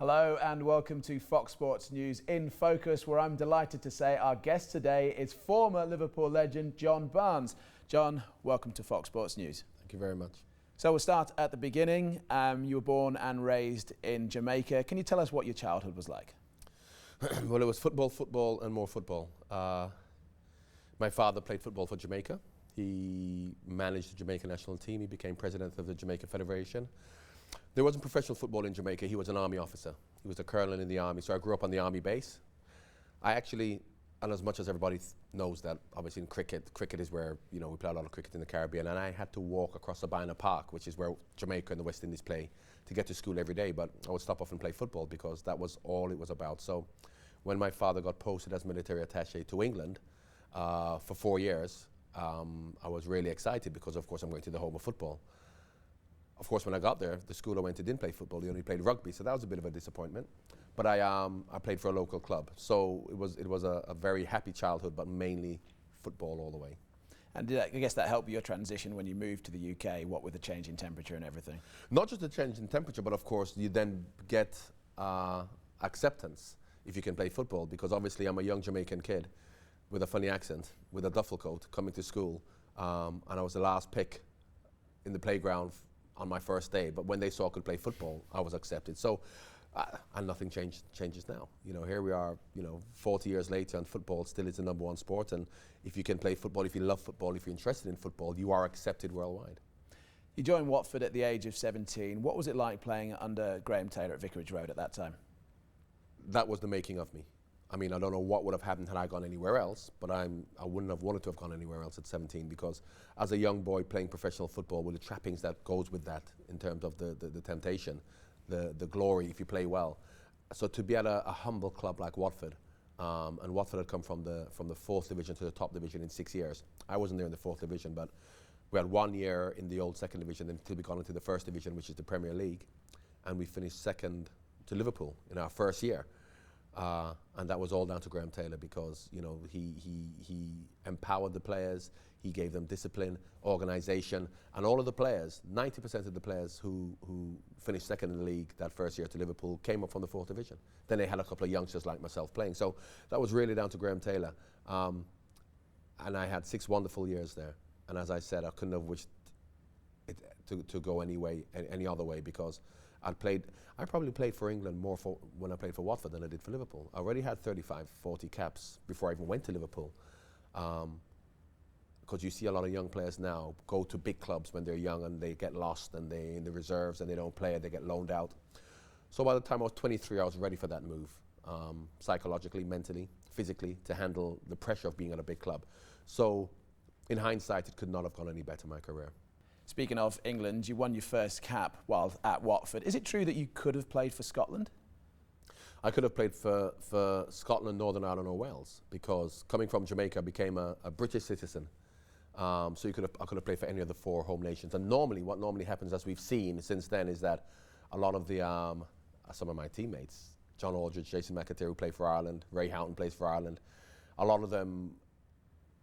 Hello and welcome to Fox Sports News in Focus, where I'm delighted to say our guest today is former Liverpool legend John Barnes. John, welcome to Fox Sports News. Thank you very much. So we'll start at the beginning. You were born and raised in Jamaica. Can you tell us what your childhood was like? Well, it was football and more football. My father played football for Jamaica. He managed the Jamaica national team. He became president of the Jamaica Federation. There wasn't professional football in Jamaica. He was an army officer. He was a colonel in the army, so I grew up on the army base. I actually, and as much as everybody knows that, obviously in cricket is where, we play a lot of cricket in the Caribbean, and I had to walk across Sabina Park, which is where Jamaica and the West Indies play, to get to school every day, but I would stop off and play football because that was all it was about. So when my father got posted as military attaché to England for 4 years, I was really excited because, of course, I'm going to the home of football. Of course, when I got there, the school I went to didn't play football. They only played rugby, so that was a bit of a disappointment. But I played for a local club, so it was a very happy childhood, but mainly football all the way. And I guess that helped your transition when you moved to the UK, what with the change in temperature and everything? Not just the change in temperature, but of course you then get acceptance if you can play football, because obviously I'm a young Jamaican kid with a funny accent, with a duffel coat, coming to school, and I was the last pick in the playground on my first day, but when they saw I could play football, I was accepted. So, and nothing changes now. Here we are, 40 years later, and football still is the number one sport. And if you can play football, if you love football, if you're interested in football, you are accepted worldwide. You joined Watford at the age of 17. What was it like playing under Graham Taylor at Vicarage Road at that time? That was the making of me. I mean, I don't know what would have happened had I gone anywhere else, but I wouldn't have wanted to have gone anywhere else at 17, because as a young boy playing professional football with the trappings that goes with that in terms of the temptation, the glory if you play well. So to be at a humble club like Watford, and Watford had come from the 4th division to the top division in 6 years. I wasn't there in the 4th division, but we had 1 year in the old 2nd division until we got into the 1st division, which is the Premier League, and we finished second to Liverpool in our first year. And that was all down to Graham Taylor, because he empowered the players, he gave them discipline, organisation, and all of the players, 90% of the players who finished second in the league that first year to Liverpool came up from the 4th division. Then they had a couple of youngsters like myself playing, so that was really down to Graham Taylor. And I had 6 wonderful years there, and as I said, I couldn't have wished it to go any other way, because I probably played for England more when I played for Watford than I did for Liverpool. I already had 35, 40 caps before I even went to Liverpool. Because you see a lot of young players now go to big clubs when they're young and they get lost and they're in the reserves and they don't play, they get loaned out. So by the time I was 23, I was ready for that move, psychologically, mentally, physically, to handle the pressure of being at a big club. So in hindsight, it could not have gone any better, my career. Speaking of England, you won your first cap while at Watford. Is it true that you could have played for Scotland? I could have played for Scotland, Northern Ireland or Wales, because coming from Jamaica I became a British citizen. So I could have played for any of the 4 home nations. And what normally happens, as we've seen since then, is that a lot of some of my teammates, John Aldridge, Jason McAteer, who play for Ireland, Ray Houghton plays for Ireland, a lot of them,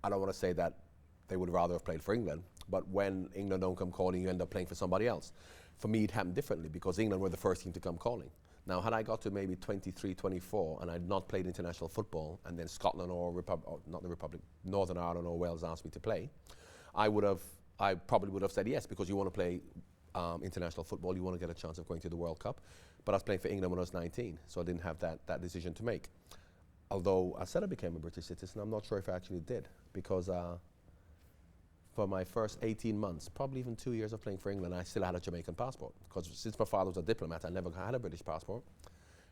I don't want to say that they would rather have played for England, but when England don't come calling, you end up playing for somebody else. For me, it happened differently, because England were the first team to come calling. Now, had I got to maybe 23, 24, and I'd not played international football, and then Scotland Northern Ireland or Wales asked me to play, I probably would have said yes, because you want to play international football, you want to get a chance of going to the World Cup. But I was playing for England when I was 19, so I didn't have that decision to make. Although I said I became a British citizen, I'm not sure if I actually did, because for my first 18 months, probably even 2 years of playing for England, I still had a Jamaican passport. Because since my father was a diplomat, I never had a British passport.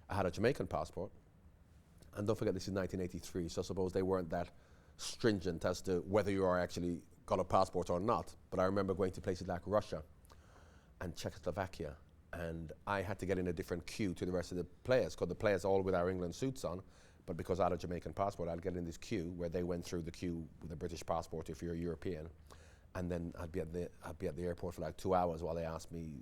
I had a Jamaican passport. And don't forget, this is 1983, so I suppose they weren't that stringent as to whether you are actually got a passport or not. But I remember going to places like Russia and Czechoslovakia, and I had to get in a different queue to the rest of the players, because the players all with our England suits on. But because I had a Jamaican passport, I'd get in this queue where they went through the queue with a British passport if you're European. And then I'd be at the airport for like 2 hours while they asked me,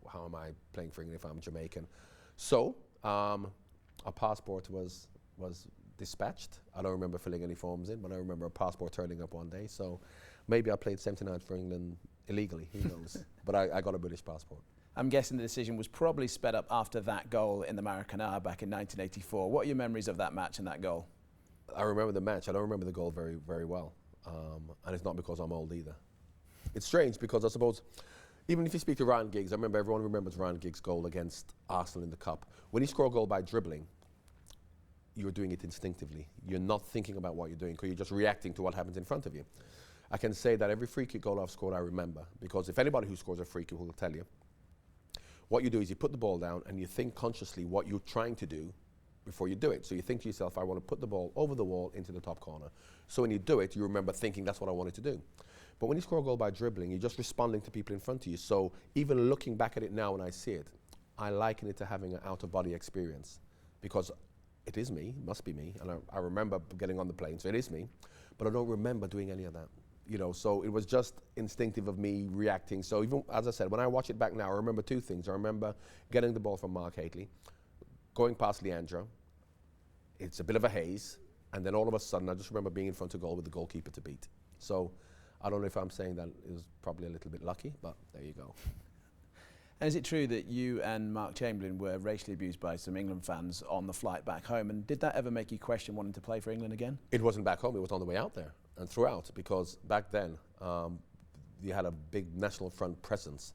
how am I playing for England if I'm Jamaican? So a passport was dispatched. I don't remember filling any forms in, but I remember a passport turning up one day. So maybe I played 79 for England illegally, who knows? But I got a British passport. I'm guessing the decision was probably sped up after that goal in the Maracanã back in 1984. What are your memories of that match and that goal? I remember the match. I don't remember the goal very, very well. And it's not because I'm old either. It's strange because I suppose, even if you speak to Ryan Giggs, I remember everyone remembers Ryan Giggs' goal against Arsenal in the Cup. When you score a goal by dribbling, you're doing it instinctively. You're not thinking about what you're doing because you're just reacting to what happens in front of you. I can say that every free kick goal I've scored I remember, because if anybody who scores a free kick will tell you, what you do is you put the ball down and you think consciously what you're trying to do before you do it. So you think to yourself, I want to put the ball over the wall into the top corner. So when you do it, you remember thinking that's what I wanted to do. But when you score a goal by dribbling, you're just responding to people in front of you. So even looking back at it now when I see it, I liken it to having an out-of-body experience, because it is me, it must be me, and I remember getting on the plane, so it is me, but I don't remember doing any of that. You know, so it was just instinctive of me reacting. So even, as I said, when I watch it back now, I remember two things. I remember getting the ball from Mark Hateley, going past Leandro, it's a bit of a haze, and then all of a sudden I just remember being in front of goal with the goalkeeper to beat. So I don't know if I'm saying that it was probably a little bit lucky, but there you go. And is it true that you and Mark Chamberlain were racially abused by some England fans on the flight back home? And did that ever make you question wanting to play for England again? It wasn't back home, it was on the way out there and throughout, because back then you had a big National Front presence.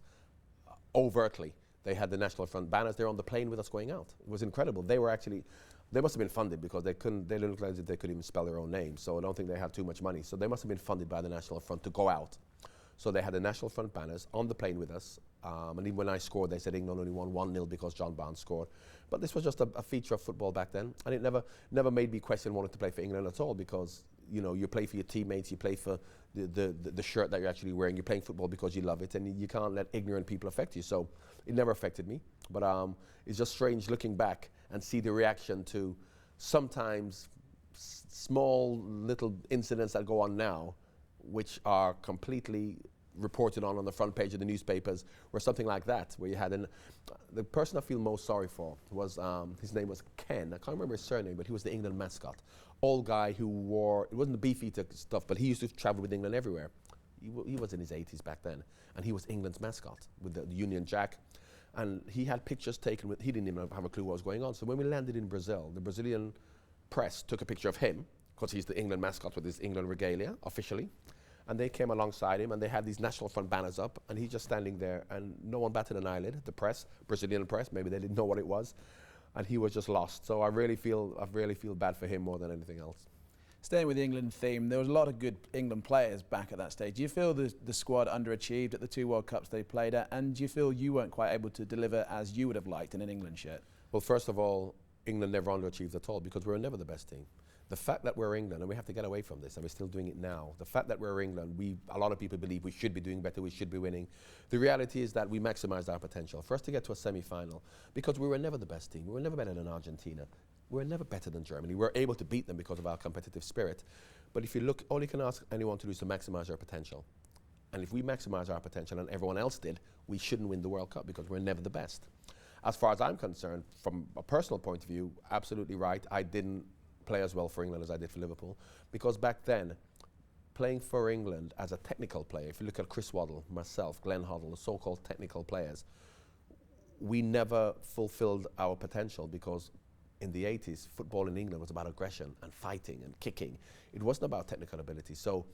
Overtly, they had the National Front banners there on the plane with us going out. It was incredible. They were actually, they must have been funded, because they didn't look like they could even spell their own name, so I don't think they had too much money. So they must have been funded by the National Front to go out. So they had the National Front banners on the plane with us, and even when I scored, they said England only won 1-0 because John Barnes scored. But this was just a feature of football back then, and it never made me question wanting to play for England at all, because you know, you play for your teammates, you play for the shirt that you're actually wearing, you're playing football because you love it, and you can't let ignorant people affect you. So it never affected me, but it's just strange looking back and see the reaction to sometimes small little incidents that go on now, which are completely reported on the front page of the newspapers, or something like that, where you had the person I feel most sorry for was, his name was Ken, I can't remember his surname, but he was the England mascot. Old guy who wore, it wasn't the Beefeater stuff, but he used to travel with England everywhere. He was in his 80s back then, and he was England's mascot with the Union Jack. And he had pictures taken with, he didn't even have a clue what was going on. So when we landed in Brazil, the Brazilian press took a picture of him, because he's the England mascot with his England regalia, officially. And they came alongside him, and they had these National Front banners up, and he's just standing there, and no one batted an eyelid. The press, Brazilian press, maybe they didn't know what it was, and he was just lost. So I really feel bad for him more than anything else. Staying with the England theme, there was a lot of good England players back at that stage. Do you feel the squad underachieved at the 2 World Cups they played at, and do you feel you weren't quite able to deliver as you would have liked in an England shirt? Well, first of all, England never underachieved at all, because we were never the best team. The fact that we're England, and we have to get away from this, and we're still doing it now, the fact that we're England, a lot of people believe we should be doing better, we should be winning. The reality is that we maximised our potential. For us to get to a semi-final, because we were never the best team, we were never better than Argentina, we were never better than Germany. We were able to beat them because of our competitive spirit. But if you look, all you can ask anyone to do is to maximise our potential. And if we maximise our potential and everyone else did, we shouldn't win the World Cup, because we're never the best. As far as I'm concerned, from a personal point of view, absolutely right, I didn't play as well for England as I did for Liverpool, because back then, playing for England as a technical player, if you look at Chris Waddle, myself, Glenn Hoddle, the so-called technical players, we never fulfilled our potential, because in the 80s, football in England was about aggression and fighting and kicking. It wasn't about technical ability. So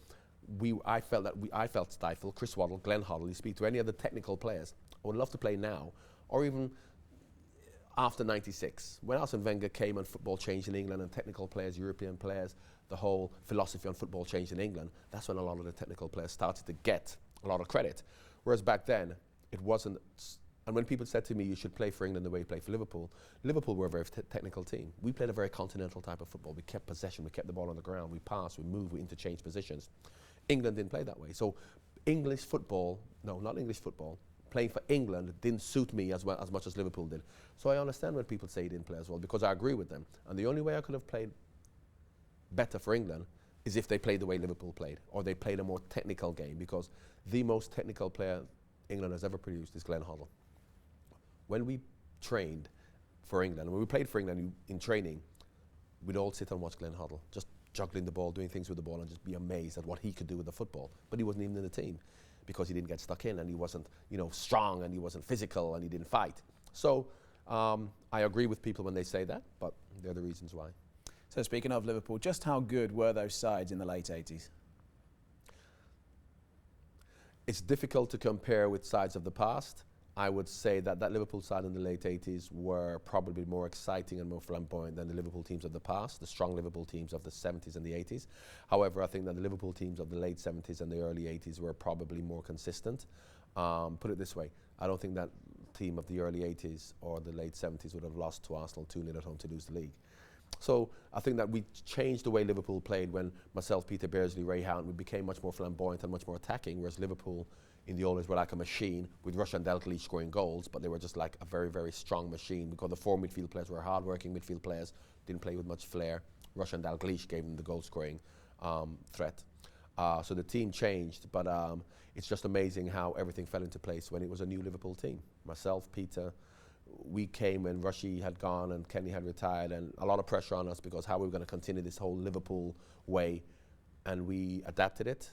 I felt stifled. Chris Waddle, Glenn Hoddle, you speak to any of the technical players, I would love to play now, or even after 96, when Arsene Wenger came and football changed in England, and technical players, European players, the whole philosophy on football changed in England, that's when a lot of the technical players started to get a lot of credit. Whereas back then, it wasn't. And when people said to me, you should play for England the way you play for Liverpool, Liverpool were a very technical team. We played a very continental type of football. We kept possession, we kept the ball on the ground, we passed, we moved, we interchanged positions. England didn't play that way. So English football, no, not English football, playing for England didn't suit me as much as Liverpool did. So I understand when people say he didn't play as well, because I agree with them. And the only way I could have played better for England is if they played the way Liverpool played, or they played a more technical game, because the most technical player England has ever produced is Glenn Hoddle. When we trained for England, when we played for England in training, we'd all sit and watch Glenn Hoddle, just juggling the ball, doing things with the ball, and just be amazed at what he could do with the football. But he wasn't even in the team. because he didn't get stuck in and he wasn't, strong and he wasn't physical and he didn't fight. So I agree with people when they say that, but they're the reasons why. So speaking of Liverpool, just how good were those sides in the late 80s? It's difficult to compare with sides of the past. I would say that Liverpool side in the late 80s were probably more exciting and more flamboyant than the Liverpool teams of the past, the strong Liverpool teams of the 70s and the 80s. However, I think that the Liverpool teams of the late 70s and the early 80s were probably more consistent. Put it this way, I don't think that team of the early 80s or the late 70s would have lost to Arsenal 2-0 at home to lose the league. So I think that we changed the way Liverpool played when myself, Peter Beardsley, Ray Houghton, we became much more flamboyant and much more attacking, whereas Liverpool in the old days were like a machine with Rush and Dalglish scoring goals, but they were just like a very, very strong machine because the four midfield players were hard-working midfield players, didn't play with much flair. Rush and Dalglish gave them the goal-scoring threat. So the team changed, but it's just amazing how everything fell into place when it was a new Liverpool team. Myself, Peter, we came when Rushy had gone and Kenny had retired, and a lot of pressure on us because how we were going to continue this whole Liverpool way, and we adapted it,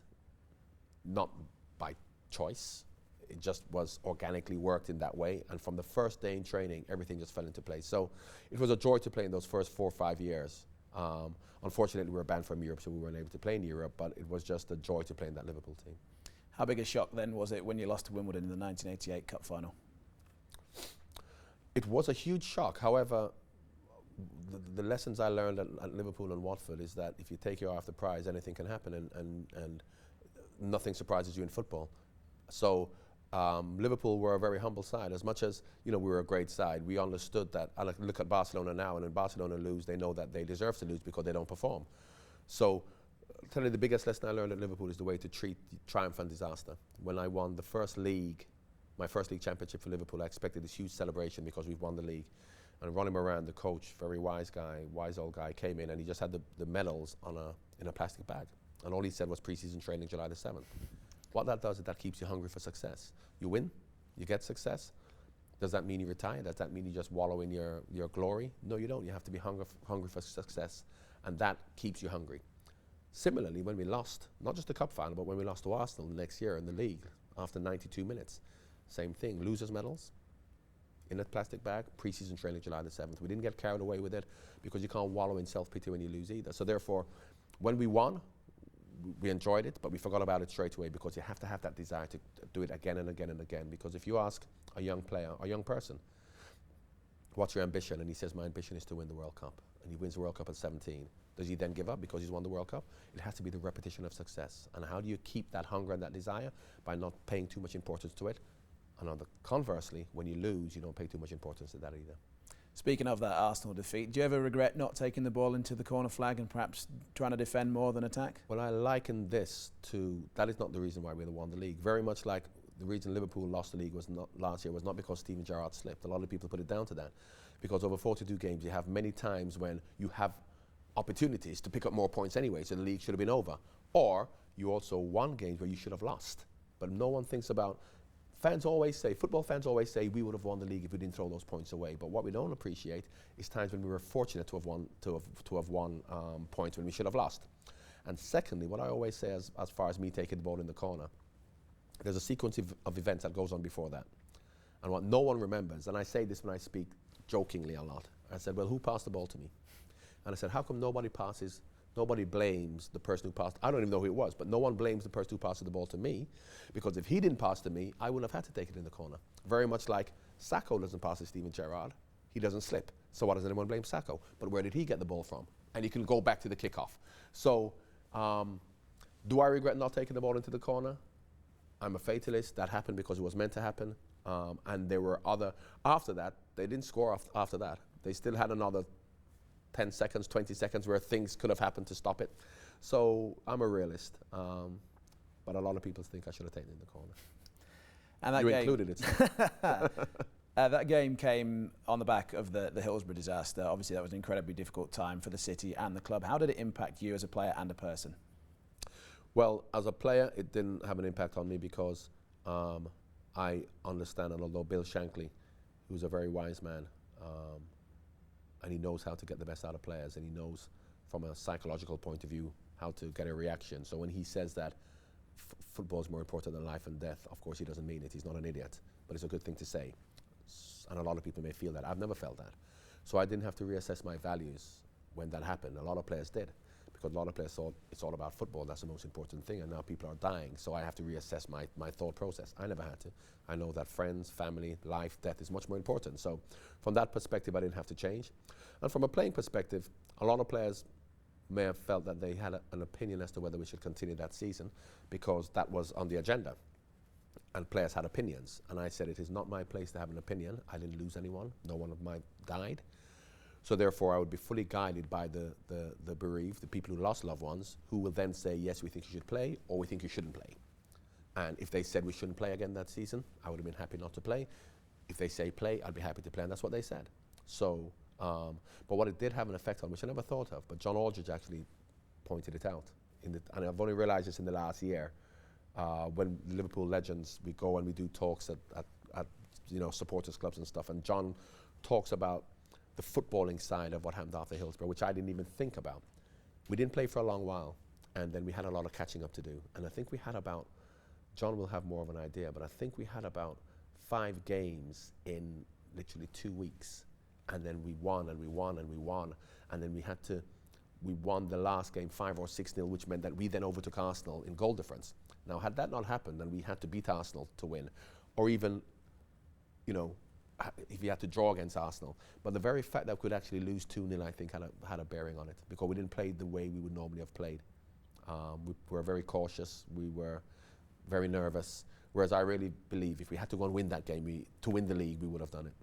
not by choice. It just was organically worked in that way, and from the first day in training, everything just fell into place. So it was a joy to play in those first 4 or 5 years. Unfortunately, we were banned from Europe, so we weren't able to play in Europe, but it was just a joy to play in that Liverpool team. How big a shock then was it when you lost to Wimbledon in the 1988 Cup final? It was a huge shock. However, the lessons I learned at Liverpool and Watford is that if you take your eye off the prize, anything can happen, and nothing surprises you in football. So Liverpool were a very humble side. As much as we were a great side, we understood that. I look at Barcelona now, and when Barcelona lose, they know that they deserve to lose because they don't perform. So I'll tell you, the biggest lesson I learned at Liverpool is the way to treat triumph and disaster. When I won the first league, my first league championship for Liverpool, I expected this huge celebration because we've won the league. And Ronnie Moran, the coach, very wise guy, wise old guy, came in and he just had the medals in a plastic bag. And all he said was pre-season training July the 7th. What that does is that keeps you hungry for success. You win, you get success. Does that mean you retire? Does that mean you just wallow in your glory? No, you don't. You have to be hungry for success. And that keeps you hungry. Similarly, when we lost, not just the cup final, but when we lost to Arsenal the next year in the league after 92 minutes, same thing, losers' medals in a plastic bag, pre-season training July the 7th. We didn't get carried away with it because you can't wallow in self-pity when you lose either. So therefore, when we won, we enjoyed it, but we forgot about it straight away because you have to have that desire to do it again and again and again. Because if you ask a young player, a young person, what's your ambition? And he says, my ambition is to win the World Cup. And he wins the World Cup at 17. Does he then give up because he's won the World Cup? It has to be the repetition of success. And how do you keep that hunger and that desire? By not paying too much importance to it. And conversely, when you lose, you don't pay too much importance to that either. Speaking of that Arsenal defeat, do you ever regret not taking the ball into the corner flag and perhaps trying to defend more than attack? Well, I liken this to, that is not the reason why we won the league. Very much like the reason Liverpool lost the league last year was not because Steven Gerrard slipped. A lot of people put it down to that. Because over 42 games, you have many times when you have opportunities to pick up more points anyway, so the league should have been over. Or you also won games where you should have lost. But no one thinks about, football fans always say we would have won the league if we didn't throw those points away. But what we don't appreciate is times when we were fortunate to have won points when we should have lost. And secondly, what I always say as far as me taking the ball in the corner, there's a sequence of events that goes on before that. And what no one remembers, and I say this when I speak jokingly a lot, I said, well, who passed the ball to me? And I said, how come nobody blames the person who passed? I don't even know who it was, but no one blames the person who passed the ball to me, because if he didn't pass to me, I wouldn't have had to take it in the corner. Very much like Sacco doesn't pass to Steven Gerrard, he doesn't slip. So why does anyone blame Sacco? But where did he get the ball from? And you can go back to the kickoff. So do I regret not taking the ball into the corner? I'm a fatalist. That happened because it was meant to happen. And there were after that, they didn't score after that. They still had another 10 seconds, 20 seconds where things could have happened to stop it. So I'm a realist. But a lot of people think I should have taken it in the corner. And that you included it. That game came on the back of the Hillsborough disaster. Obviously, that was an incredibly difficult time for the city and the club. How did it impact you as a player and a person? Well, as a player, it didn't have an impact on me because I understand, and although Bill Shankly, who's a very wise man, and he knows how to get the best out of players, and he knows from a psychological point of view how to get a reaction. So when he says that football is more important than life and death. Of course, he doesn't mean it. He's not an idiot, but it's a good thing to say. And a lot of people may feel that. I've never felt that. So I didn't have to reassess my values when that happened. A lot of players did, because a lot of players thought it's all about football. That's the most important thing. And now people are dying. So I have to reassess my thought process. I never had to. I know that friends, family, life, death is much more important. So from that perspective, I didn't have to change. And from a playing perspective, a lot of players may have felt that they had an opinion as to whether we should continue that season, because that was on the agenda. And players had opinions. And I said, it is not my place to have an opinion. I didn't lose anyone. No one of mine died. So therefore, I would be fully guided by the bereaved, the people who lost loved ones, who will then say, yes, we think you should play, or we think you shouldn't play. And if they said we shouldn't play again that season, I would have been happy not to play. If they say play, I'd be happy to play, and that's what they said. So, but what it did have an effect on, which I never thought of, but John Aldridge actually pointed it out. And I've only realized this in the last year. When Liverpool legends, we go and we do talks at supporters clubs and stuff, and John talks about the footballing side of what happened after Hillsborough, which I didn't even think about. We didn't play for a long while, and then we had a lot of catching up to do. And I think we had about, John will have more of an idea, but I think we had about 5 games in literally 2 weeks. And then we won and we won and we won. And then we won the last game 5 or 6-0, which meant that we then overtook Arsenal in goal difference. Now, had that not happened, then we had to beat Arsenal to win, or even, if we had to draw against Arsenal. But the very fact that we could actually lose 2-0, I think, had a bearing on it, because we didn't play the way we would normally have played. We were very cautious. We were very nervous. Whereas I really believe if we had to go and win that game, to win the league, we would have done it.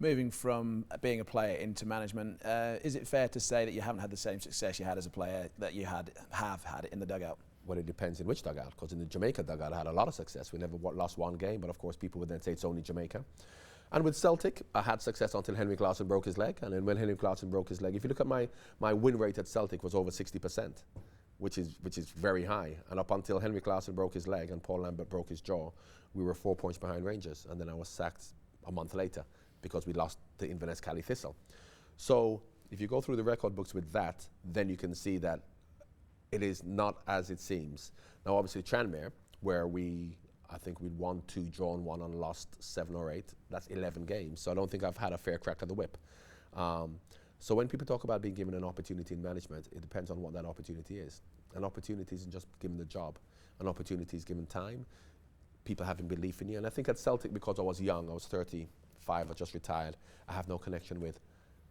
Moving from being a player into management, is it fair to say that you haven't had the same success you had as a player that you have had in the dugout? Well, it depends in which dugout, because in the Jamaica dugout I had a lot of success. We never lost one game, but of course people would then say it's only Jamaica. And with Celtic, I had success until Henry Clausen broke his leg. And then when Henry Clausen broke his leg, if you look at my win rate at Celtic was over 60%, which is very high. And up until Henry Clausen broke his leg and Paul Lambert broke his jaw, we were 4 points behind Rangers. And then I was sacked a month later because we lost to Inverness Cali Thistle. So if you go through the record books with that, then you can see that it is not as it seems. Now, obviously, Tranmere, where I think we'd won 2, drawn 1, and lost 7 or 8. That's 11 games. So I don't think I've had a fair crack at the whip. So when people talk about being given an opportunity in management, it depends on what that opportunity is. An opportunity isn't just given the job. An opportunity is given time, people having belief in you. And I think at Celtic, because I was young, I was 35, I just retired, I have no connection with.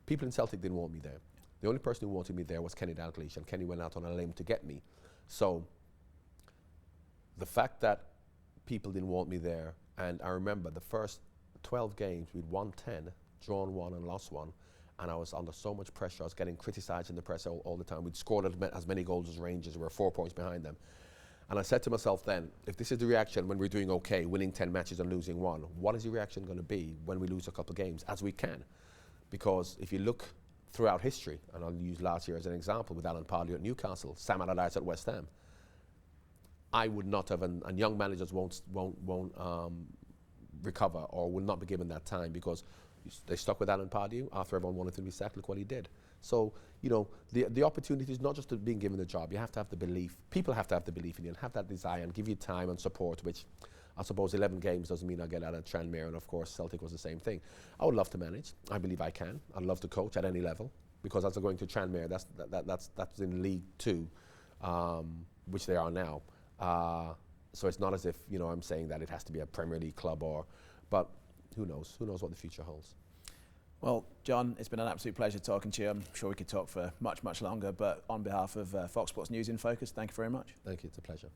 People in Celtic didn't want me there. The only person who wanted me there was Kenny Dalglish, and Kenny went out on a limb to get me. So the fact that people didn't want me there, and I remember the first 12 games, we'd won 10, drawn 1 and lost 1, and I was under so much pressure. I was getting criticised in the press all the time. We'd scored as many goals as Rangers. We were 4 points behind them. And I said to myself then, if this is the reaction when we're doing okay, winning 10 matches and losing 1, what is the reaction going to be when we lose a couple of games, as we can? Because if you look throughout history, and I'll use last year as an example with Alan Pardew at Newcastle, Sam Allardyce at West Ham, I would not have, and young managers won't recover or will not be given that time, because they stuck with Alan Pardew after everyone wanted to be sacked. Look what he did. So, the opportunity is not just to being given the job. You have to have the belief. People have to have the belief in you and have that desire and give you time and support, which I suppose 11 games doesn't mean I get out of Tranmere, and of course Celtic was the same thing. I would love to manage. I believe I can. I'd love to coach at any level, because as I'm going to Tranmere, that's in League 2, which they are now. So it's not as if I'm saying that it has to be a Premier League club, but who knows? Who knows what the future holds? Well, John, it's been an absolute pleasure talking to you. I'm sure we could talk for much, much longer, but on behalf of Fox Sports News in Focus, thank you very much. Thank you. It's a pleasure.